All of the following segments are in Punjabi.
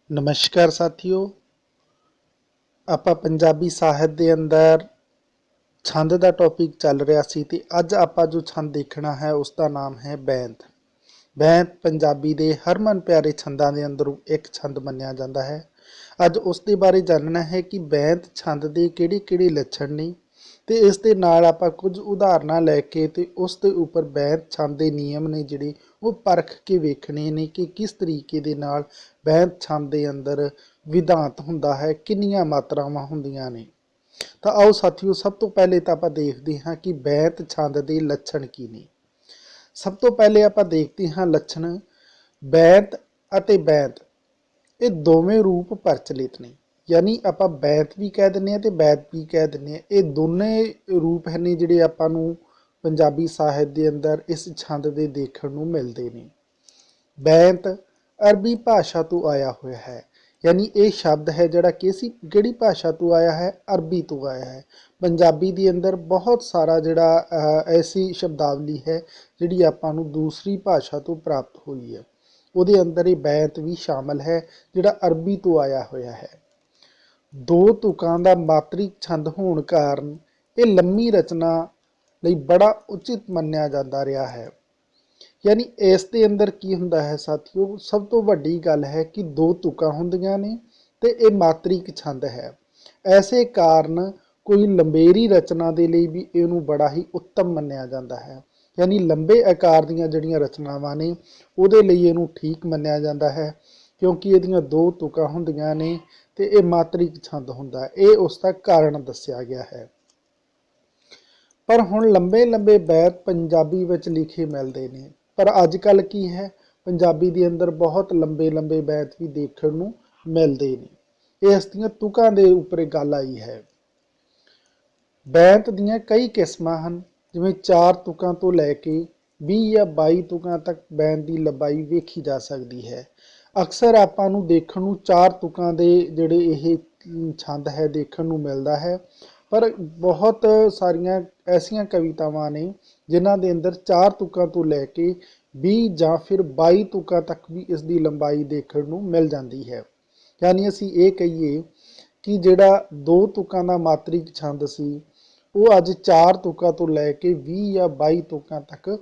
नमस्कार साथियों। ਆਪਾਂ ਪੰਜਾਬੀ ਸਾਹਿਤ ਦੇ ਅੰਦਰ ਛੰਦ ਦਾ ਟੌਪਿਕ ਚੱਲ ਰਿਹਾ ਸੀ ਤੇ ਅੱਜ ਆਪਾਂ ਜੋ ਛੰਦ ਦੇਖਣਾ ਹੈ ਉਸ ਦਾ ਨਾਮ ਹੈ ਬੈਂਤ। ਬੈਂਤ ਪੰਜਾਬੀ ਦੇ ਹਰਮਨ ਪਿਆਰੇ ਛੰਦਾਂ ਦੇ ਅੰਦਰੋਂ ਇੱਕ ਛੰਦ ਮੰਨਿਆ ਜਾਂਦਾ ਹੈ। ਅੱਜ ਉਸ ਦੇ ਬਾਰੇ ਜਾਣਨਾ ਹੈ ਕਿ ਬੈਂਤ ਛੰਦ ਦੇ ਕਿਹੜੇ-ਕਿਹੜੇ ਲੱਛਣ ਨੇ ਤੇ ਇਸ ਦੇ ਨਾਲ ਆਪਾਂ ਕੁਝ ਉਦਾਹਰਨਾਂ ਲੈ ਕੇ ਤੇ ਉਸ ਦੇ ਉੱਪਰ ਬੈਂਤ ਛੰਦ ਦੇ ਨਿਯਮ ਨੇ ਜਿਹੜੇ ਉਹ ਪਰਖ ਕੇ ਵੇਖਣੇ ਨੇ ਕਿ ਕਿਸ ਤਰੀਕੇ ਦੇ ਨਾਲ ਬੈਂਤ ਛੰਦ ਦੇ ਅੰਦਰ ਵਿਧਾਂਤ ਹੁੰਦਾ ਹੈ, ਕਿੰਨੀਆਂ ਮਾਤਰਾਵਾਂ ਹੁੰਦੀਆਂ ਨੇ। ਤਾਂ ਆਓ ਸਾਥੀਓ, ਸਭ ਤੋਂ ਪਹਿਲੇ ਤਾਂ ਆਪਾਂ ਦੇਖਦੇ ਹਾਂ ਕਿ ਬੈਂਤ ਛੰਦ ਦੇ ਲੱਛਣ ਕੀ ਨੇ। ਸਭ ਤੋਂ ਪਹਿਲੇ ਆਪਾਂ ਦੇਖਦੇ ਹਾਂ ਲੱਛਣ। ਬੈਂਤ ਅਤੇ ਬੈਂਤ ਇਹ ਦੋਵੇਂ ਰੂਪ ਪ੍ਰਚਲਿਤ ਨੇ, ਯਾਨੀ ਆਪਾਂ ਬੈਂਤ ਵੀ ਕਹਿ ਦਿੰਦੇ ਹਾਂ ਤੇ ਬੈਂਤ ਵੀ ਕਹਿ ਦਿੰਦੇ ਹਾਂ। ਇਹ ਦੋਨੇ ਰੂਪ ਨੇ ਜਿਹੜੇ ਆਪਾਂ ਨੂੰ ਪੰਜਾਬੀ ਸਾਹਿਤ ਦੇ ਅੰਦਰ ਇਸ ਛੰਦ ਦੇ ਦੇਖਣ ਨੂੰ ਮਿਲਦੇ ਨੇ। ਬੈਂਤ ਅਰਬੀ ਭਾਸ਼ਾ ਤੋਂ ਆਇਆ ਹੋਇਆ ਹੈ, ਯਾਨੀ ਇਹ ਸ਼ਬਦ ਹੈ ਜਿਹੜਾ ਕਿਹੜੀ ਭਾਸ਼ਾ ਤੋਂ ਆਇਆ ਹੈ? ਅਰਬੀ ਤੋਂ ਆਇਆ ਹੈ। ਪੰਜਾਬੀ ਦੇ ਅੰਦਰ ਬਹੁਤ ਸਾਰਾ ਜਿਹੜਾ ਐਸੀ ਸ਼ਬਦਾਵਲੀ ਹੈ ਜਿਹੜੀ ਆਪਾਂ ਨੂੰ ਦੂਸਰੀ ਭਾਸ਼ਾ ਤੋਂ ਪ੍ਰਾਪਤ ਹੋਈ ਹੈ, ਉਹਦੇ ਅੰਦਰ ਇਹ ਬੈਂਤ ਵੀ ਸ਼ਾਮਲ ਹੈ ਜਿਹੜਾ ਅਰਬੀ ਤੋਂ ਆਇਆ ਹੋਇਆ ਹੈ। ਦੋ ਤੁਕਾਂ ਦਾ ਮਾਤ੍ਰਿਕ ਛੰਦ ਹੋਣ ਕਾਰਨ ਇਹ ਲੰਮੀ ਰਚਨਾ ਲਈ ਬੜਾ ਉਚਿਤ ਮੰਨਿਆ ਜਾਂਦਾ ਰਿਹਾ ਹੈ। ਯਾਨੀ ਇਸ ਦੇ ਅੰਦਰ ਕੀ ਹੁੰਦਾ ਹੈ ਸਾਥੀਓ, ਸਭ ਤੋਂ ਵੱਡੀ ਗੱਲ ਹੈ ਕਿ ਦੋ ਤੁਕਾਂ ਹੁੰਦੀਆਂ ਨੇ ਤੇ ਇਹ ਮਾਤ੍ਰਿਕ ਛੰਦ ਹੈ। ਐਸੇ ਕਾਰਨ ਕੋਈ ਲੰਬੇਰੀ ਰਚਨਾ ਦੇ ਲਈ ਵੀ ਇਹਨੂੰ ਬੜਾ ਹੀ ਉੱਤਮ ਮੰਨਿਆ ਜਾਂਦਾ ਹੈ। ਯਾਨੀ ਲੰਬੇ ਆਕਾਰ ਦੀਆਂ ਜਿਹੜੀਆਂ ਰਚਨਾਵਾਂ ਨੇ ਉਹਦੇ ਲਈ ਇਹਨੂੰ ਠੀਕ ਮੰਨਿਆ ਜਾਂਦਾ ਹੈ, ਕਿਉਂਕਿ ਇਹਦੀਆਂ ਦੋ ਤੁਕਾਂ ਹੁੰਦੀਆਂ ਨੇ ਤੇ ਇਹ ਮਾਤ੍ਰਿਕ ਛੰਦ ਹੁੰਦਾ। ਇਹ ਉਸ ਦਾ ਕਾਰਨ ਦੱਸਿਆ ਗਿਆ ਹੈ। ਪਰ ਹੁਣ ਲੰਬੇ ਬੈਂਤ ਪੰਜਾਬੀ ਵਿੱਚ ਲਿਖੇ ਮਿਲਦੇ ਨੇ, ਪਰ ਅੱਜ ਕੱਲ੍ਹ ਕੀ ਹੈ, ਪੰਜਾਬੀ ਦੇ ਅੰਦਰ ਬਹੁਤ ਲੰਬੇ ਬੈਂਤ ਵੀ ਦੇਖਣ ਨੂੰ ਮਿਲਦੇ ਨੇ। ਇਹ ਇਸ ਦੀਆਂ ਤੁਕਾਂ ਦੇ ਉੱਪਰ ਗੱਲ ਆਈ ਹੈ। ਬੈਂਤ ਦੀਆਂ ਕਈ ਕਿਸਮਾਂ ਹਨ, ਜਿਵੇਂ 4 ਤੁਕਾਂ ਤੋਂ ਲੈ ਕੇ 20 ਜਾਂ 22 ਤੁਕਾਂ ਤੱਕ ਬੈਂਤ ਦੀ ਲੰਬਾਈ ਵੇਖੀ ਜਾ ਸਕਦੀ ਹੈ। ਅਕਸਰ ਆਪਾਂ ਨੂੰ ਦੇਖਣ ਨੂੰ 4 ਤੁਕਾਂ ਦੇ ਜਿਹੜੇ ਇਹ ਛੰਦ ਹੈ ਦੇਖਣ ਨੂੰ ਮਿਲਦਾ ਹੈ, ਪਰ ਬਹੁਤ ਸਾਰੀਆਂ ਐਸੀਆਂ ਕਵਿਤਾਵਾਂ ਨੇ ਜਿਨ੍ਹਾਂ ਦੇ ਅੰਦਰ 4 ਤੁਕਾਂ ਤੋਂ ਲੈ ਕੇ 20 ਜਾਂ ਫਿਰ 22 ਤੁਕਾਂ ਤੱਕ ਵੀ ਇਸ ਦੀ ਲੰਬਾਈ ਦੇਖਣ ਨੂੰ ਮਿਲ ਜਾਂਦੀ ਹੈ। ਯਾਨੀ ਅਸੀਂ ਇਹ ਕਹੀਏ ਕਿ ਜਿਹੜਾ 2 ਤੁਕਾਂ ਦਾ ਮਾਤ੍ਰਿਕ ਛੰਦ ਸੀ ਉਹ ਅੱਜ 4 ਤੁਕਾਂ ਤੋਂ ਲੈ ਕੇ 20 ਜਾਂ 22 ਤੁਕਾਂ ਤੱਕ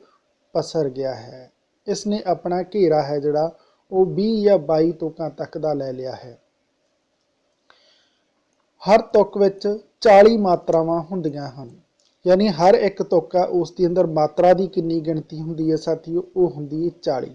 ਪਸਰ ਗਿਆ ਹੈ। ਇਸ ਨੇ ਆਪਣਾ ਘੇਰਾ ਹੈ ਜਿਹੜਾ ਉਹ 20 ਜਾਂ 22 ਤੁਕਾਂ ਤੱਕ ਦਾ ਲੈ ਲਿਆ ਹੈ। ਹਰ ਤੁਕ ਵਿੱਚ 40 ਮਾਤਰਾਵਾਂ ਹੁੰਦੀਆਂ ਹਨ, ਯਾਨੀ ਹਰ ਇੱਕ ਤੁਕ ਆ ਉਸ ਦੇ ਅੰਦਰ ਮਾਤਰਾ ਦੀ ਕਿੰਨੀ ਗਿਣਤੀ ਹੁੰਦੀ ਹੈ ਸਾਥੀਓ? ਉਹ ਹੁੰਦੀ ਹੈ 40।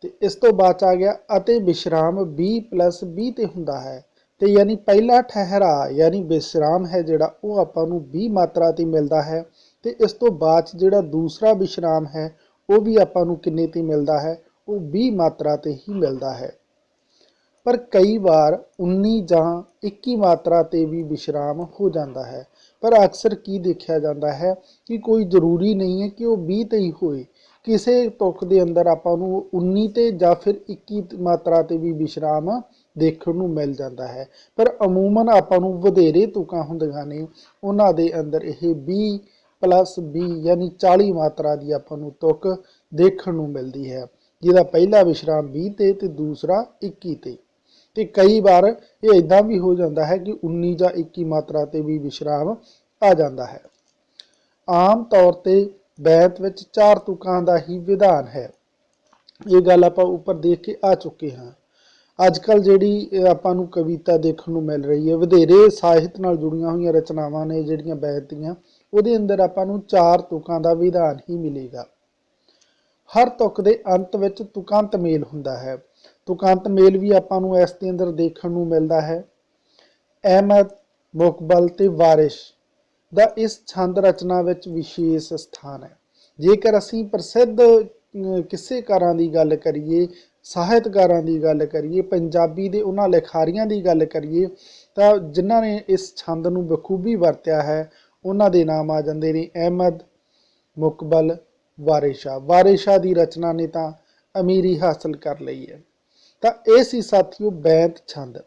ਤੇ ਇਸ ਤੋਂ ਬਾਅਦ ਆ ਗਿਆ ਅਤੇ ਵਿਸ਼ਰਾਮ 20+20 ਤੇ ਹੁੰਦਾ ਹੈ, ਤੇ ਯਾਨੀ ਪਹਿਲਾ ਠਹਿਰਾ ਯਾਨੀ ਵਿਸ਼ਰਾਮ ਹੈ ਜਿਹੜਾ ਉਹ ਆਪਾਂ ਨੂੰ 20 ਮਾਤਰਾ ਤੇ ਮਿਲਦਾ ਹੈ, ਤੇ ਇਸ ਤੋਂ ਬਾਅਦ ਜਿਹੜਾ ਦੂਸਰਾ ਵਿਸ਼ਰਾਮ ਹੈ ਉਹ ਵੀ ਆਪਾਂ ਨੂੰ ਕਿੰਨੇ ਤੇ ਮਿਲਦਾ ਹੈ? ਉਹ 20 ਮਾਤਰਾ ਤੇ ਹੀ ਮਿਲਦਾ ਹੈ। ਪਰ ਕਈ ਵਾਰ 19 ਜਾਂ 21 ਮਾਤਰਾ ਤੇ ਵੀ ਵਿਸ਼ਰਾਮ ਹੋ ਜਾਂਦਾ ਹੈ। ਪਰ ਅਕਸਰ ਕੀ ਦੇਖਿਆ ਜਾਂਦਾ ਹੈ ਕਿ ਕੋਈ ਜ਼ਰੂਰੀ ਨਹੀਂ ਹੈ ਕਿ ਉਹ 20 ਤੇ ਹੀ ਹੋਏ। ਕਿਸੇ ਤੁਕ ਦੇ ਅੰਦਰ ਆਪਾਂ ਨੂੰ 19 ਤੇ ਜਾਂ ਫਿਰ 21 ਮਾਤਰਾ ਤੇ ਵੀ ਵਿਸ਼ਰਾਮ ਦੇਖਣ ਨੂੰ ਮਿਲ ਜਾਂਦਾ ਹੈ, ਪਰ ਅਮੂਮਨ ਆਪਾਂ ਨੂੰ ਵਧੇਰੇ ਤੁਕਾਂ ਹੁੰਦੀਆਂ ਨੇ ਉਹਨਾਂ ਦੇ ਅੰਦਰ ਇਹ 20+20 ਯਾਨੀ 40 ਮਾਤਰਾ ਦੀ ਆਪਾਂ ਨੂੰ ਤੁਕ ਦੇਖਣ ਨੂੰ ਮਿਲਦੀ ਹੈ, ਜਿਹਦਾ ਪਹਿਲਾ ਵਿਸ਼ਰਾਮ 20 ਤੇ ਦੂਸਰਾ 21 ਤੇ। ਤੇ ਕਈ ਵਾਰ ਇਹ ਇਦਾਂ ਵੀ ਹੋ ਜਾਂਦਾ ਹੈ ਕਿ 19 ਜਾਂ 21 ਮਾਤਰਾ ਤੇ ਵੀ ਵਿਸ਼ਰਾਮ ਆ ਜਾਂਦਾ ਹੈ। ਆਮ ਤੌਰ ਤੇ ਬੈਂਤ ਵਿੱਚ 4 ਤੁਕਾਂ ਦਾ ਹੀ ਵਿਧਾਨ ਹੈ। ਇਹ ਗੱਲ ਆਪਾਂ ਉੱਪਰ ਦੇਖ ਕੇ ਆ ਚੁੱਕੇ ਹਾਂ। ਅੱਜ ਕੱਲ੍ਹ ਜਿਹੜੀ ਆਪਾਂ ਨੂੰ ਕਵਿਤਾ ਦੇਖਣ ਨੂੰ ਮਿਲ ਰਹੀ ਹੈ, ਵਧੇਰੇ ਸਾਹਿਤ ਨਾਲ ਜੁੜੀਆਂ ਹੋਈਆਂ ਰਚਨਾਵਾਂ ਨੇ ਜਿਹੜੀਆਂ ਬੈਂਤ ਦੀਆਂ, ਉਹਦੇ ਅੰਦਰ ਆਪਾਂ ਨੂੰ 4 ਤੁਕਾਂ ਦਾ ਵਿਧਾਨ ਹੀ ਮਿਲੇਗਾ। ਹਰ ਤੁਕ ਦੇ ਅੰਤ ਵਿੱਚ ਤੁਕੰਤ ਮੇਲ ਹੁੰਦਾ ਹੈ। ਤੁਕੰਤ ਮੇਲ ਵੀ ਆਪਾਂ ਨੂੰ ਇਸ ਦੇ ਅੰਦਰ ਦੇਖਣ ਨੂੰ ਮਿਲਦਾ ਹੈ। ਅਹਿਮਦ, ਮੁਕਬਲ ਤੇ ਵਾਰਿਸ਼ ਦਾ ਇਸ ਛੰਦ ਰਚਨਾ ਵਿੱਚ ਵਿਸ਼ੇਸ਼ ਸਥਾਨ ਹੈ। ਜੇਕਰ ਅਸੀਂ ਪ੍ਰਸਿੱਧ ਕਿੱਸੇਕਾਰਾਂ ਦੀ ਗੱਲ ਕਰੀਏ, ਸਾਹਿਤਕਾਰਾਂ ਦੀ ਗੱਲ ਕਰੀਏ, ਪੰਜਾਬੀ ਦੇ ਉਹਨਾਂ ਲਿਖਾਰੀਆਂ ਦੀ ਗੱਲ ਕਰੀਏ, ਤਾਂ ਜਿਨ੍ਹਾਂ ਨੇ ਇਸ ਛੰਦ ਨੂੰ ਬਖੂਬੀ ਵਰਤਿਆ ਹੈ ਉਹਨਾਂ ਦੇ ਨਾਮ ਆ ਜਾਂਦੇ ਨੇ ਅਹਿਮਦ, ਮੁਕਬਲ, ਵਾਰਿਸ਼ਾ ਦੀ ਰਚਨਾ ਨੇ ਤਾਂ ਅਮੀਰੀ ਹਾਸਲ ਕਰ ਲਈ ਹੈ। ਤਾਂ ਇਹ ਸੀ ਸਾਥੀਓ ਬੈਂਤ ਛੰਦ।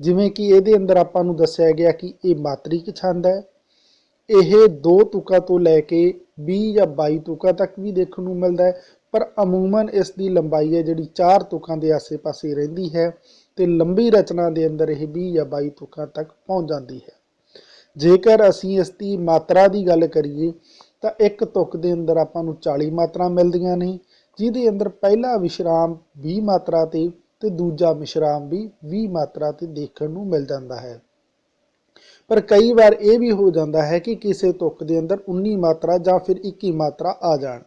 ਜਿਵੇਂ ਕਿ ਇਹਦੇ ਅੰਦਰ ਆਪਾਂ ਨੂੰ ਦੱਸਿਆ ਗਿਆ ਕਿ ਇਹ ਮਾਤ੍ਰਿਕ ਛੰਦ ਹੈ। ਇਹ 2 ਤੁਕਾਂ ਤੋਂ ਲੈ ਕੇ 20 ਜਾਂ 22 ਤੁਕਾਂ ਤੱਕ ਵੀ ਦੇਖਣ ਨੂੰ ਮਿਲਦਾ ਹੈ। पर अमूमन इसकी लंबाई है जिहड़ी 4 तुकां के आसे पासे रहिंदी है तो लंबी रचना के अंदर यह 20 या 22 तुकां तक पहुँच जाती है। जेकर असी इसकी मात्रा की गल करिए तो एक तुक के अंदर आपां नूं 40 मात्रा मिलदियां ने, जिहदे अंदर पहला विश्राम 20 मात्रा ते दूजा विश्राम भी 20 मात्रा ते देखण नूं मिल जाता है। पर कई बार यह भी हो जाता है कि किसी तुक के अंदर 19 मात्रा या फिर 21 मात्रा आ जाण।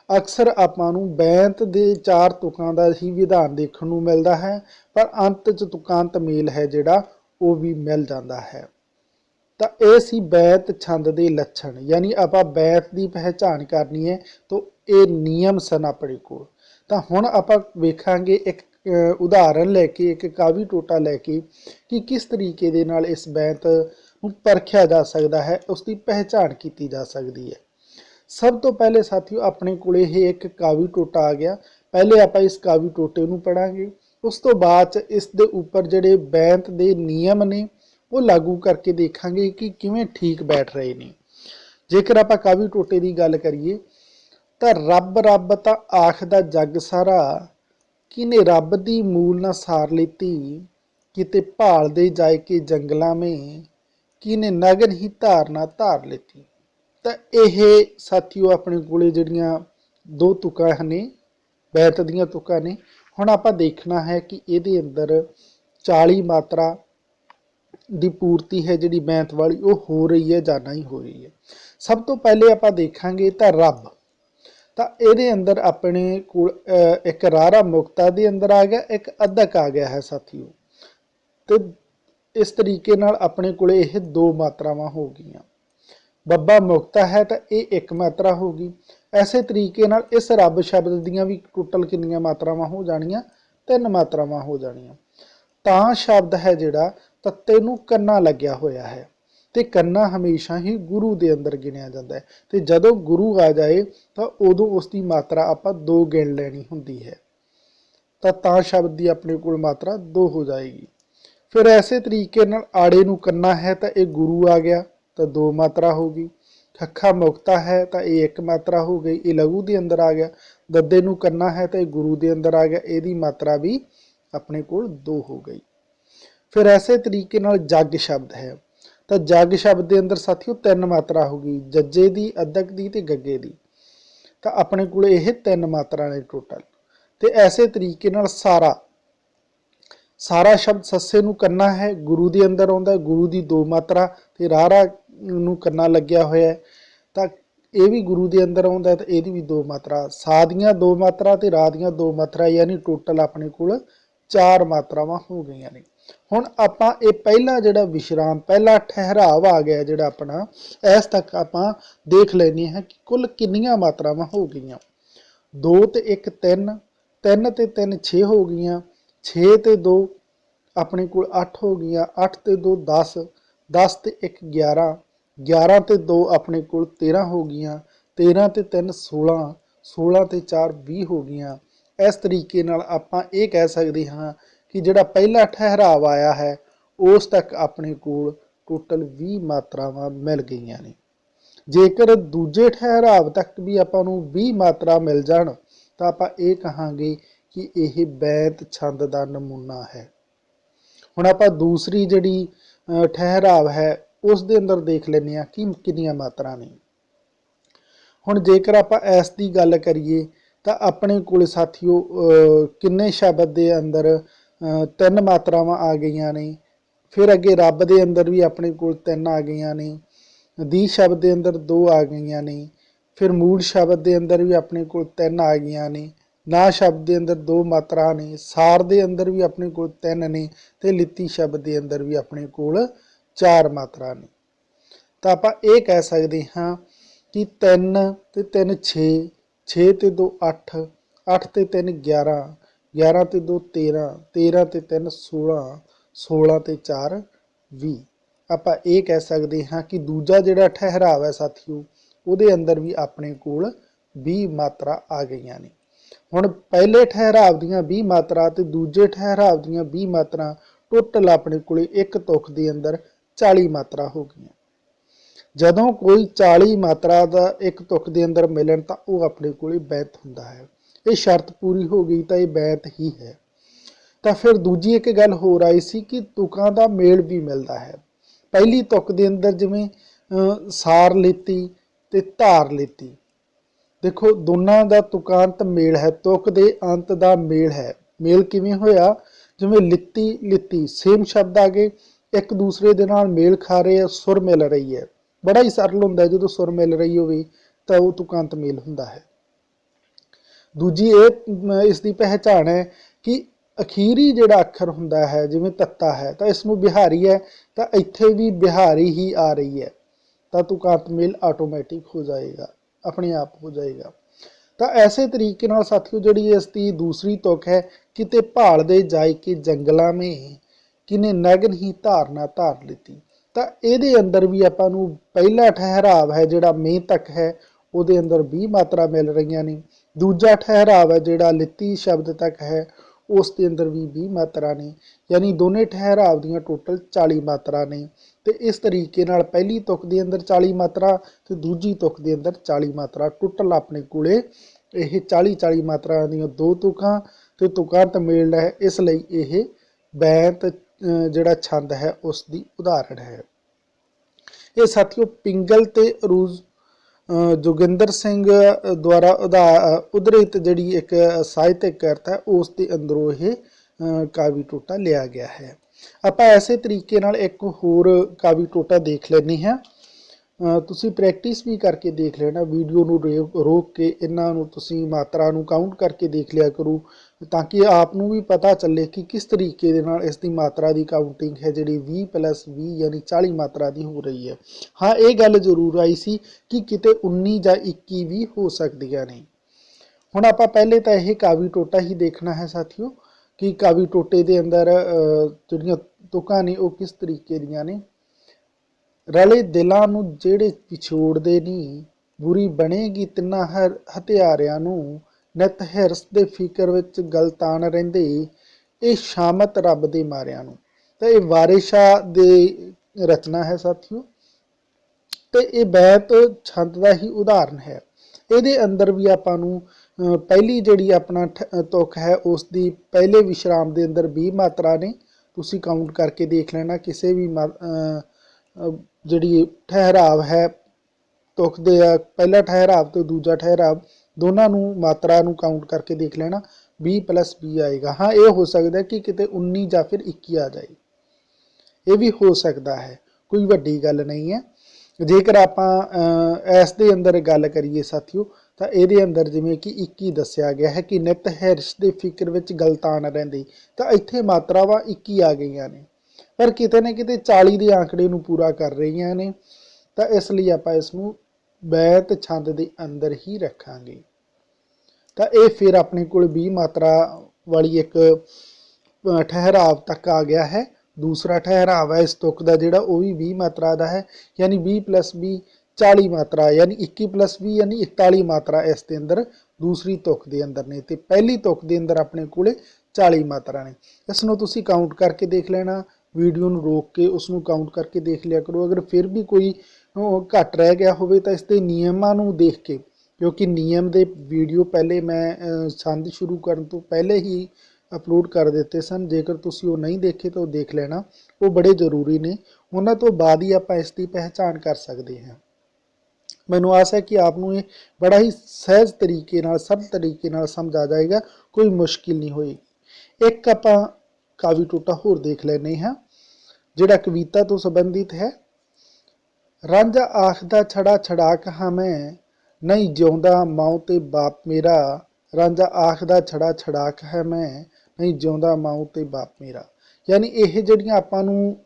अक्सर आपां नूं बैंत दे 4 तुकां दा ही विधान देखण नूं मिलदा है, पर अंत च तुकांत मेल है जिहड़ा वो भी मिल जाता है। तो ये सी बैंत छंद के लक्षण, यानी आपां बैंत की पहचान करनी है तो ये नियम सन अपने कोल। तो हुण आपां वेखांगे एक उदाहरण लैके, एक कावी टोटा लैके कि किस तरीके दे नाल इस बैंत नूं परखिया जा सकता है, उसकी पहचान की जा सकती है। सब तो पहले साथियों अपने को एक कावी टोटा आ गया, पहले आप इस कावी टोटे नूं पढ़ांगे, उस तो बाद इस दे उपर जिहड़े बैंत दे नियम ने वो लागू करके देखांगे कि किवें ठीक बैठ रहे हैं। जेकर आप कावी टोटे की गल करिए तो रब रब तां आखदा जग सारा, किने रब दी मूल न सार लेती, किते भालदे जाए के जंगलों में, किने नगन ही धारना धार लेती। तो यह साथियों अपने कोले जिहड़ियां 2 तुकां ने बैंत दीयां तुकां ने। हुण आपां देखना है कि इहदे अंदर 40 मात्रा दी पूर्ति है जिहड़ी बैंत वाली वो हो रही है या नहीं हो रही है। सब तो पहले आपां देखांगे तो रब, तो ये अंदर अपने को एक रारा मुक्ता दे अंदर आ गया, एक अदक आ गया है साथियों। तो इस तरीके नाल अपने को 2 मात्रावां हो गई। बब्बा मुक्ता है तो ये 1 मात्रा होगी। ऐसे तरीके नाल इस रब शब्द दियां भी टोटल कितनियां मात्रावां हो जानियां, 3 मात्रावां हो जानियां। तां शब्द है जिहड़ा तत्ते नूं कन्ना लग्या होया है, तो कन्ना हमेशा ही गुरु के अंदर गिनिया जाता है। तो जदों गुरु आ जाए तो उदों उसकी मात्रा आपां 2 गिन लैनी हुंदी है, तो तां शब्द की अपने को मात्रा 2 हो जाएगी। फिर ऐसे तरीके नाल आड़े नूं कन्ना है तो यह गुरु आ गया तो 2 मात्रा होगी। खखा मुक्ता है तो ये 1 मात्रा हो गई, ये लघु के अंदर आ गया। दद्दे नूं कन्ना है तो यह गुरु के अंदर आ गया, यदी मात्रा भी अपने को 2 हो गई। फिर ऐसे तरीके नाल जग शब्द है तो जग शब्द के अंदर साथियों 3 मात्रा होगी, जज्जे की, अदक की ते गग्गे की। तो अपने को 3 मात्रा ने टोटल। तो ऐसे तरीके नाल सारा, सारा शब्द सस्से नूं कन्ना है, गुरु के अंदर आउंदा है, गुरु की 2 मात्रा, तो रारा नूं कन्ना लग्या होया है तो यह भी गुरु के अंदर आउंदा है, तो यदी भी 2 मात्रा। सा दियां 2 मात्रा तो रा दियां 2 मात्रा, यानी टोटल अपने को 4 मात्रावां हो गई ने। हुण आपां ये पहला जिहड़ा विश्राम, पहला ठहराव आ गया जिहड़ा अपना, इस तक आपां देख लैने हैं कि कुल कितनियां मात्रावां हो गईयां। 2 ते 1 3, 3 ते 3 6 हो गईयां, 6 ते 2 अपने को 8 हो गईयां, 8 ते 2 10, 10 ते 1 11, 11 ते 2 अपने को 13 हो गईयां, 13 ते 3 16, 16 ते 4 20 हो गईयां। इस तरीके नाल आपां ये कह सकते हाँ कि जिहड़ा पहला ठहराव आया है उस तक अपने को टोटल 20 मात्रावां मिल गई ने। जेकर दूजे ठहराव तक भी आपां नूं 20 मात्रा मिल जाण तो आपां ये कहांगे कि यह बैंत छंद का नमूना है। हुण आपां दूसरी जिहड़ी ठहराव है उस दे अंदर देख लैंदे हां कि कितनियां मात्रा ने। हुण जेकर आपां इस दी गल करिए तो अपने को साथियों किन्ने शब्द के अंदर 3 मात्रावां आ गई ने। फिर अगे रब के अंदर भी अपने को 3 आ गई ने, दी शब्द के अंदर 2 आ गई ने। फिर मूल शब्द के अंदर भी अपने को 3 आ गई ने, ना शब्द के अंदर 2 मात्रा ने, सार के अंदर भी अपने को 3 ने, तो लित्ती शब्द के अंदर भी अपने को 4 मात्रा ने। तो आपां ये कह सकते हाँ कि 3 ते 3 6, 6 ते 2 8, 8 ते 3 11, 11 ते 2 13, 13 ते 3 16, 16 ते 4 20। आपां ये कह सकते हाँ कि दूजा जिहड़ा ठहराव है साथियों उहदे अंदर भी अपने को 20 मात्रा आ गई ने। हुण पहले ठहराव दियां 20 मात्रा ते दूजे ठहराव दियां 20 मात्रा, टोटल अपने को एक तुक के अंदर 40 मात्रा हो गई। ਜਦੋਂ ਕੋਈ 40 ਮਾਤਰਾ ਦਾ ਇੱਕ ਤੁਕ ਦੇ ਅੰਦਰ ਮਿਲਣ ਤਾਂ ਉਹ ਆਪਣੇ ਕੋਲੇ ਬੈਂਤ ਹੁੰਦਾ ਹੈ। ਇਹ ਸ਼ਰਤ ਪੂਰੀ ਹੋ ਗਈ ਤਾਂ ਇਹ ਬੈਂਤ ਹੀ ਹੈ। ਤਾਂ ਫਿਰ ਦੂਜੀ ਇੱਕ ਗੱਲ ਹੋਰ ਆਈ ਸੀ ਕਿ ਤੁਕਾਂ ਦਾ ਮੇਲ ਵੀ ਮਿਲਦਾ ਹੈ। ਪਹਿਲੀ ਤੁਕ ਦੇ ਅੰਦਰ ਜਿਵੇਂ ਸਾਰ ਲੀਤੀ ਤੇ ਧਾਰ ਲੀਤੀ, ਦੇਖੋ ਦੋਨਾਂ ਦਾ ਤੁਕਾਂਤ ਮੇਲ ਹੈ, ਤੁਕ ਦੇ ਅੰਤ ਦਾ ਮੇਲ ਹੈ। ਮੇਲ ਕਿਵੇਂ ਹੋਇਆ? ਜਿਵੇਂ ਲਿੱਤੀ ਲਿੱਤੀ ਸੇਮ ਸ਼ਬਦ ਆ ਗਏ, ਇੱਕ ਦੂਸਰੇ ਦੇ ਨਾਲ ਮੇਲ ਖਾ ਰਹੇ ਆ, ਸੁਰ ਮਿਲ ਰਹੀ ਹੈ। ਬੜਾ ਹੀ ਸਰਲ ਹੁੰਦਾ ਜਦੋਂ ਸੁਰ ਮਿਲ ਰਹੀ ਹੋਵੇ ਤਾਂ ਉਹ ਤੁਕਾਂਤ ਮੇਲ ਹੁੰਦਾ ਹੈ। ਦੂਜੀ ਇਹ ਇਸ ਦੀ ਪਹਿਚਾਣ ਹੈ ਕਿ ਅਖੀਰੀ ਜਿਹੜਾ ਅੱਖਰ ਹੁੰਦਾ ਹੈ, ਜਿਵੇਂ ਤੱਤਾ ਹੈ ਤਾਂ ਇਸ ਨੂੰ ਬਿਹਾਰੀ ਹੈ, ਤਾਂ ਇੱਥੇ ਵੀ ਬਿਹਾਰੀ ਹੀ ਆ ਰਹੀ ਹੈ, ਤਾਂ ਤੁਕਾਂਤ ਮੇਲ ਆਟੋਮੈਟਿਕ ਹੋ ਜਾਏਗਾ, ਆਪਣੇ ਆਪ ਹੋ ਜਾਏਗਾ। ਤਾਂ ਐਸੇ ਤਰੀਕੇ ਨਾਲ ਸਾਥੀਓ ਜਿਹੜੀ ਇਸ ਦੀ ਦੂਸਰੀ ਤੁਕ ਹੈ, ਕਿਤੇ ਭਾਲਦੇ ਜਾਏ ਕਿ ਜੰਗਲਾਂ में ਕਿਨੇ ਨਗਨ ਹੀ ਧਾਰਨਾ ਧਾਰ ਲਿੱਤੀ। ਤਾਂ ਇਹਦੇ ਅੰਦਰ ਵੀ ਆਪਾਂ ਨੂੰ ਪਹਿਲਾ ਠਹਿਰਾਵ ਹੈ ਜਿਹੜਾ ਮੇਂ ਤੱਕ ਹੈ, ਉਹਦੇ ਅੰਦਰ 20 ਮਾਤਰਾ ਮਿਲ ਰਹੀਆਂ ਨੇ। ਦੂਜਾ ਠਹਿਰਾਵ ਹੈ ਜਿਹੜਾ ਲਿੱਤੀ ਸ਼ਬਦ ਤੱਕ ਹੈ, ਉਸ ਦੇ ਅੰਦਰ ਵੀ 20 ਮਾਤਰਾ ਨੇ, ਯਾਨੀ ਦੋਨੇ ਠਹਿਰਾਵ ਦੀਆਂ ਟੋਟਲ 40 ਮਾਤਰਾ ਨੇ। ਤੇ ਇਸ ਤਰੀਕੇ ਨਾਲ ਪਹਿਲੀ ਤੁਕ ਦੇ ਅੰਦਰ 40 ਮਾਤਰਾ ਤੇ ਦੂਜੀ ਤੁਕ ਦੇ ਅੰਦਰ 40 ਮਾਤਰਾ, ਟੋਟਲ ਆਪਣੇ ਕੋਲੇ ਇਹ 40 ਮਾਤਰਾ ਦੀਆਂ ਦੋ ਤੁਕਾਂ ਤੇ ਤੁਕਾਂਤ ਮੇਲ ਹੈ। ਇਸ ਲਈ ਇਹ ਬੈਂਤ ਜਿਹੜਾ ਛੰਦ ਹੈ ਉਸ ਦੀ ਉਦਾਹਰਣ ਹੈ। ਇਹ ਸਾਥੀਓ ਪਿੰਗਲ ਤੇ ਅਰੂਜ ਜੋਗਿੰਦਰ ਸਿੰਘ ਦੁਆਰਾ ਉਦਰਿਤ ਜਿਹੜੀ ਇੱਕ ਸਾਹਿਤਕ ਕਿਰਤ ਹੈ ਉਸ ਦੇ ਅੰਦਰੋਂ ਇਹ ਕਾਵੀ ਟੋਟਾ ਲਿਆ ਗਿਆ ਹੈ। ਆਪਾਂ ਐਸੇ ਤਰੀਕੇ ਨਾਲ ਇੱਕ ਹੋਰ ਕਾਵੀ ਟੋਟਾ ਦੇਖ ਲੈਂਦੇ ਹਾਂ। ਤੁਸੀਂ ਪ੍ਰੈਕਟਿਸ ਵੀ ਕਰਕੇ ਦੇਖ ਲੈਣਾ, ਵੀਡੀਓ ਨੂੰ ਰੋਕ ਕੇ ਇਹਨਾਂ ਨੂੰ ਤੁਸੀਂ ਮਾਤਰਾ ਨੂੰ ਕਾਊਂਟ ਕਰਕੇ ਦੇਖ ਲਿਆ ਕਰੋ, ਤਾਂ ਕਿ ਆਪ ਨੂੰ ਵੀ ਪਤਾ ਚੱਲੇ ਕਿ ਕਿਸ ਤਰੀਕੇ ਦੇ ਨਾਲ ਇਸ ਦੀ ਮਾਤਰਾ ਦੀ ਕਾਊਂਟਿੰਗ ਹੈ ਜਿਹੜੀ 20+20 ਯਾਨੀ 40 ਮਾਤਰਾ ਦੀ ਹੋ ਰਹੀ ਹੈ। ਹਾਂ, ਇਹ ਗੱਲ ਜ਼ਰੂਰ ਆਈ ਸੀ ਕਿ ਕਿਤੇ 19 ਜਾਂ 21 ਵੀ ਹੋ ਸਕਦੀਆਂ ਨੇ। ਹੁਣ ਆਪਾਂ ਪਹਿਲੇ ਤਾਂ ਇਹ ਕਾਵੀ ਟੋਟਾ ਹੀ ਦੇਖਣਾ ਹੈ ਸਾਥੀਓ ਕਿ ਕਾਵੀ ਟੋਟੇ ਦੇ ਅੰਦਰ ਜਿਹੜੀਆਂ ਤੁਕਾਂ ਨੇ ਉਹ ਕਿਸ ਤਰੀਕੇ ਦੀਆਂ ਨੇ। ਰਲੇ ਦਿਲਾਂ ਨੂੰ ਜਿਹੜੇ ਵਿਛੋੜਦੇ ਨਹੀਂ, ਬੁਰੀ ਬਣੇਗੀ ਤਿੰਨਾਂ ਹਥਿਆਰਿਆਂ ਨੂੰ, ਨਿਤ ਹਿਰਸ ਦੇ ਫਿਕਰ ਵਿੱਚ ਗਲਤਾਨ ਰਹਿੰਦੇ, ਇਹ ਸ਼ਾਮਤ ਰੱਬ ਦੇ ਮਾਰਿਆਂ ਨੂੰ। ਤਾਂ ਇਹ ਵਾਰਿਸ ਸ਼ਾਹ ਦੇ ਰਚਨਾ ਹੈ ਸਾਥੀਓ, ਤੇ ਇਹ ਬੈਂਤ ਛੰਦ ਦਾ ਹੀ ਉਦਾਹਰਨ ਹੈ। ਇਹਦੇ ਅੰਦਰ ਵੀ ਆਪਾਂ ਨੂੰ ਪਹਿਲੀ ਜਿਹੜੀ ਆਪਣਾ ਤੁਕ ਹੈ ਉਸ ਦੀ ਪਹਿਲੇ ਵਿਸ਼ਰਾਮ ਦੇ ਅੰਦਰ 20 ਮਾਤਰਾ ਨੇ। ਤੁਸੀਂ ਕਾਊਂਟ ਕਰਕੇ ਦੇਖ ਲੈਣਾ, ਕਿਸੇ ਵੀ ਜਿਹੜੀ ਠਹਿਰਾਵ ਹੈ ਤੁਕ ਦੇ ਪਹਿਲਾ ਠਹਿਰਾਵ ਤੇ ਦੂਜਾ ਠਹਿਰਾਵ ਦੋਨਾਂ ਨੂੰ ਮਾਤਰਾ ਨੂੰ ਕਾਊਂਟ ਕਰਕੇ ਦੇਖ ਲੈਣਾ, 20+20 ਆਏਗਾ। ਹਾਂ, ਇਹ ਹੋ ਸਕਦਾ ਕਿ ਕਿਤੇ 19 ਜਾਂ ਫਿਰ 21 ਆ ਜਾਏ, ਇਹ ਵੀ ਹੋ ਸਕਦਾ ਹੈ, ਕੋਈ ਵੱਡੀ ਗੱਲ ਨਹੀਂ ਹੈ। ਜੇਕਰ ਆਪਾਂ ਇਸ ਦੇ ਅੰਦਰ ਗੱਲ ਕਰੀਏ ਸਾਥੀਓ ਤਾਂ ਇਹਦੇ ਅੰਦਰ ਜਿਵੇਂ ਕਿ 21 ਦੱਸਿਆ ਗਿਆ ਹੈ ਕਿ ਨਿਤ ਹਿਰਸ ਦੇ ਫਿਕਰ ਵਿੱਚ ਗਲਤਾਨ ਰਹਿੰਦੀ, ਤਾਂ ਇੱਥੇ ਮਾਤਰਾਵਾਂ 21 ਆ ਗਈਆਂ ਨੇ, ਪਰ ਕਿਤੇ ਨਾ ਕਿਤੇ 40 ਦੇ ਆંકੜੇ ਨੂੰ ਪੂਰਾ ਕਰ ਰਹੀਆਂ ਨੇ। ਤਾਂ ਇਸ ਲਈ ਆਪਾਂ ਇਸ ਨੂੰ ਬੈਂਤ ਛੰਦ ਦੇ ਅੰਦਰ ਹੀ ਰੱਖਾਂਗੇ। ਤਾਂ ਇਹ ਫਿਰ ਆਪਣੇ ਕੋਲ 20 ਮਾਤਰਾ ਵਾਲੀ ਇੱਕ ਠਹਿਰਾਵ ਤੱਕ ਆ ਗਿਆ ਹੈ। ਦੂਸਰਾ ਠਹਿਰਾਵ ਹੈ ਇਸ ਤੁਕ ਦਾ ਜਿਹੜਾ ਉਹ ਵੀ 20 ਮਾਤਰਾ ਦਾ ਹੈ, ਯਾਨੀ 20+20 40 ਮਾਤਰਾ, ਯਾਨੀ 21+20 ਯਾਨੀ 41 ਮਾਤਰਾ ਇਸ ਦੇ ਅੰਦਰ ਦੂਸਰੀ ਤੁਕ ਦੇ ਅੰਦਰ ਨੇ, ਤੇ ਪਹਿਲੀ ਤੁਕ ਦੇ ਅੰਦਰ ਆਪਣੇ ਕੋਲੇ 40 ਮਾਤਰਾ ਨੇ। ਇਸ ਨੂੰ ਤੁਸੀਂ ਕਾਊਂਟ ਕਰਕੇ ਦੇਖ ਲੈਣਾ, ਵੀਡੀਓ ਨੂੰ ਰੋਕ ਕੇ ਉਸ ਨੂੰ ਕਾਊਂਟ ਕਰਕੇ ਦੇਖ ਲਿਆ ਕਰੋ। ਅਗਰ ਫਿਰ ਵੀ ਕੋਈ ਘੱਟ ਰਹਿ ਗਿਆ ਹੋਵੇ ਤਾਂ ਇਸ ਦੇ ਨਿਯਮਾਂ ਨੂੰ ਦੇਖ ਕੇ, ਕਿਉਂਕਿ ਨਿਯਮ ਦੇ ਵੀਡੀਓ ਪਹਿਲੇ ਮੈਂ ਛੰਦ ਸ਼ੁਰੂ ਕਰਨ ਤੋਂ ਪਹਿਲੇ ਹੀ ਅਪਲੋਡ ਕਰ ਦਿੱਤੇ ਸਨ, ਜੇਕਰ ਤੁਸੀਂ ਉਹ ਨਹੀਂ ਦੇਖੇ ਤਾਂ ਉਹ ਦੇਖ ਲੈਣਾ, ਉਹ ਬੜੇ ਜ਼ਰੂਰੀ ਨੇ। ਉਹਨਾਂ ਤੋਂ ਬਾਅਦ ਹੀ ਆਪਾਂ ਇਸ ਦੀ ਪਹਿਚਾਣ ਕਰ ਸਕਦੇ ਹਾਂ। ਮੈਨੂੰ ਆਸ ਹੈ ਕਿ ਆਪ ਨੂੰ ਇਹ ਬੜਾ ਹੀ ਸਹਿਜ ਤਰੀਕੇ ਨਾਲ, ਸਰਲ ਤਰੀਕੇ ਨਾਲ ਸਮਝ ਆ ਜਾਏਗਾ, ਕੋਈ ਮੁਸ਼ਕਿਲ ਨਹੀਂ ਹੋਏਗੀ। ਇੱਕ ਆਪਾਂ ਕਾਵੀ ਟੋਟਾ ਹੋਰ ਦੇਖ ਲੈਂਦੇ ਹਾਂ ਜਿਹੜਾ ਕਵਿਤਾ ਤੋਂ ਸੰਬੰਧਿਤ ਹੈ। ਰਾਂਝਾ ਆਖਦਾ ਛੜਾ ਛੜਾ ਕਹਾਂ ਮੈਂ, ਨਹੀਂ ਜਿਉਂਦਾ ਮਾਂ ਤੇ ਬਾਪ ਮੇਰਾ। ਰਾਂਝਾ ਆਖਦਾ ਛੜਾ ਛੜਾ ਕਹਾਂ ਮੈਂ, ਨਹੀਂ ਜਿਉਂਦਾ ਮਾਂ ਤੇ ਬਾਪ ਮੇਰਾ। ਯਾਨੀ ਇਹ ਜਿਹੜੀਆਂ ਆਪਾਂ ਨੂੰ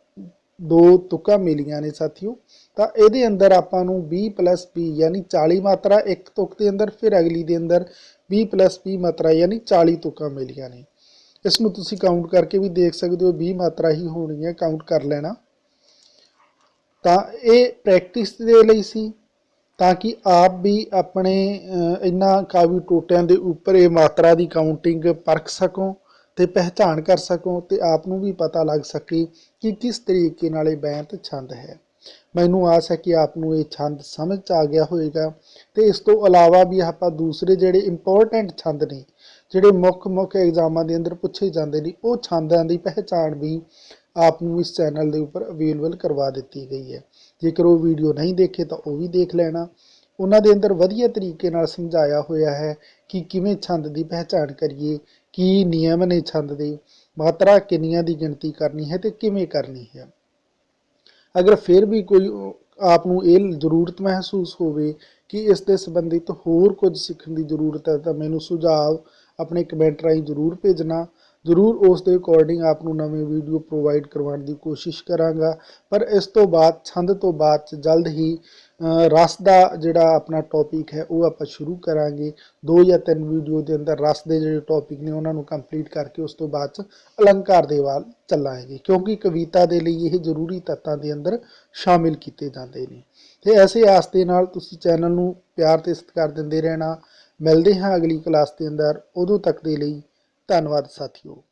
ਦੋ ਤੁਕਾਂ ਮਿਲੀਆਂ ਨੇ ਸਾਥੀਓ, ਤਾਂ ਇਹਦੇ ਅੰਦਰ ਆਪਾਂ ਨੂੰ 20+20 ਯਾਨੀ 40 ਮਾਤਰਾ ਇੱਕ ਤੁਕ ਦੇ ਅੰਦਰ, ਫਿਰ ਅਗਲੀ ਦੇ ਅੰਦਰ 20+20 ਮਾਤਰਾ ਯਾਨੀ 40 ਤੁਕਾਂ ਮਿਲੀਆਂ ਨੇ। ਇਸ ਨੂੰ ਤੁਸੀਂ ਕਾਊਂਟ ਕਰਕੇ ਵੀ ਦੇਖ ਸਕਦੇ ਹੋ, 20 ਮਾਤਰਾ ਹੀ ਹੋਣੀ ਹੈ, ਕਾਊਂਟ ਕਰ ਲੈਣਾ। ਤਾਂ ਇਹ ਪ੍ਰੈਕਟਿਸ ਦੇ ਲਈ ਸੀ, ਤਾਂ ਕਿ ਆਪ ਵੀ ਆਪਣੇ ਇਹਨਾਂ ਕਾਵੀ ਟੋਟਿਆਂ ਦੇ ਉੱਪਰ ਇਹ ਮਾਤਰਾ ਦੀ ਕਾਊਂਟਿੰਗ ਪਰਖ ਸਕੋ ਤੇ ਪਹਿਚਾਣ ਕਰ ਸਕੋ, ਤੇ ਆਪ ਨੂੰ ਵੀ ਪਤਾ ਲੱਗ ਸਕੇ ਕਿ ਕਿਸ ਤਰੀਕੇ ਨਾਲ ਇਹ ਬੈਂਤ ਛੰਦ ਹੈ। ਮੈਨੂੰ ਆਸ ਹੈ ਕਿ ਆਪ ਨੂੰ ਇਹ ਛੰਦ ਸਮਝ 'ਚ ਆ ਗਿਆ ਹੋਵੇਗਾ। ਤੇ ਇਸ ਤੋਂ ਇਲਾਵਾ ਵੀ ਆਪਾਂ ਦੂਸਰੇ ਜਿਹੜੇ ਇੰਪੋਰਟੈਂਟ ਛੰਦ ਨੇ, ਜਿਹੜੇ ਮੁੱਖ ਐਗਜ਼ਾਮਾਂ ਦੇ ਅੰਦਰ ਪੁੱਛੇ ਜਾਂਦੇ ਨੇ, ਉਹ ਛੰਦਾਂ ਦੀ ਪਹਿਚਾਣ ਵੀ ਆਪ ਨੂੰ ਇਸ ਚੈਨਲ ਦੇ ਉੱਪਰ ਅਵੇਲੇਬਲ ਕਰਵਾ ਦਿੱਤੀ ਗਈ ਹੈ। ਜੇਕਰ ਉਹ ਵੀਡੀਓ ਨਹੀਂ ਦੇਖੇ ਤਾਂ ਉਹ ਵੀ ਦੇਖ ਲੈਣਾ। ਉਹਨਾਂ ਦੇ ਅੰਦਰ ਵਧੀਆ ਤਰੀਕੇ ਨਾਲ ਸਮਝਾਇਆ ਹੋਇਆ ਹੈ ਕਿ ਕਿਵੇਂ ਛੰਦ ਦੀ ਪਹਿਚਾਣ ਕਰੀਏ, ਕੀ ਨਿਯਮ ਨੇ ਛੰਦ ਦੇ, ਮਾਤਰਾ ਕਿੰਨੀਆਂ ਦੀ ਗਿਣਤੀ ਕਰਨੀ ਹੈ ਤੇ ਕਿਵੇਂ ਕਰਨੀ ਹੈ। ਅਗਰ ਫਿਰ ਵੀ ਕੋਈ ਆਪ ਨੂੰ ਇਹ ਜ਼ਰੂਰਤ ਮਹਿਸੂਸ ਹੋਵੇ ਕਿ ਇਸ ਦੇ ਸੰਬੰਧਿਤ ਹੋਰ ਕੁਝ ਸਿੱਖਣ ਦੀ ਜ਼ਰੂਰਤ ਹੈ ਤਾਂ ਮੈਨੂੰ ਸੁਝਾਅ ਆਪਣੇ ਕਮੈਂਟ ਰਾਹੀਂ ਜ਼ਰੂਰ ਭੇਜਣਾ। ਜ਼ਰੂਰ ਉਸ ਦੇ ਅਕੋਰਡਿੰਗ ਆਪ ਨੂੰ ਨਵੇਂ ਵੀਡੀਓ ਪ੍ਰੋਵਾਈਡ ਕਰਵਾਉਣ ਦੀ ਕੋਸ਼ਿਸ਼ ਕਰਾਂਗਾ। ਪਰ ਇਸ ਤੋਂ ਬਾਅਦ ਛੰਦ ਤੋਂ ਬਾਅਦ 'ਚ ਜਲਦ ਹੀ ਰਸ ਦਾ ਜਿਹੜਾ ਆਪਣਾ ਟੌਪਿਕ ਹੈ ਉਹ ਆਪਾਂ ਸ਼ੁਰੂ ਕਰਾਂਗੇ। 2 ਜਾਂ 3 ਵੀਡੀਓ ਦੇ ਅੰਦਰ ਰਸ ਦੇ ਜਿਹੜੇ ਟੌਪਿਕ ਨੇ ਉਹਨਾਂ ਨੂੰ ਕੰਪਲੀਟ ਕਰਕੇ ਉਸ ਤੋਂ ਬਾਅਦ 'ਚ ਅਲੰਕਾਰ ਦੇ ਵੱਲ ਚੱਲਾਂਗੇ, ਕਿਉਂਕਿ ਕਵਿਤਾ ਦੇ ਲਈ ਇਹ ਜ਼ਰੂਰੀ ਤੱਤਾਂ ਦੇ ਅੰਦਰ ਸ਼ਾਮਿਲ ਕੀਤੇ ਜਾਂਦੇ ਨੇ। ਤੇ ਐਸੇ ਆਸ ਦੇ ਨਾਲ ਤੁਸੀਂ ਚੈਨਲ ਨੂੰ ਪਿਆਰ ਤੇ ਸਤਿਕਾਰ ਦਿੰਦੇ ਰਹਿਣਾ। ਮਿਲਦੇ ਹਾਂ ਅਗਲੀ ਕਲਾਸ ਦੇ ਅੰਦਰ। ਉਦੋਂ ਤੱਕ ਦੇ ਲਈ ਧੰਨਵਾਦ ਸਾਥੀਓ।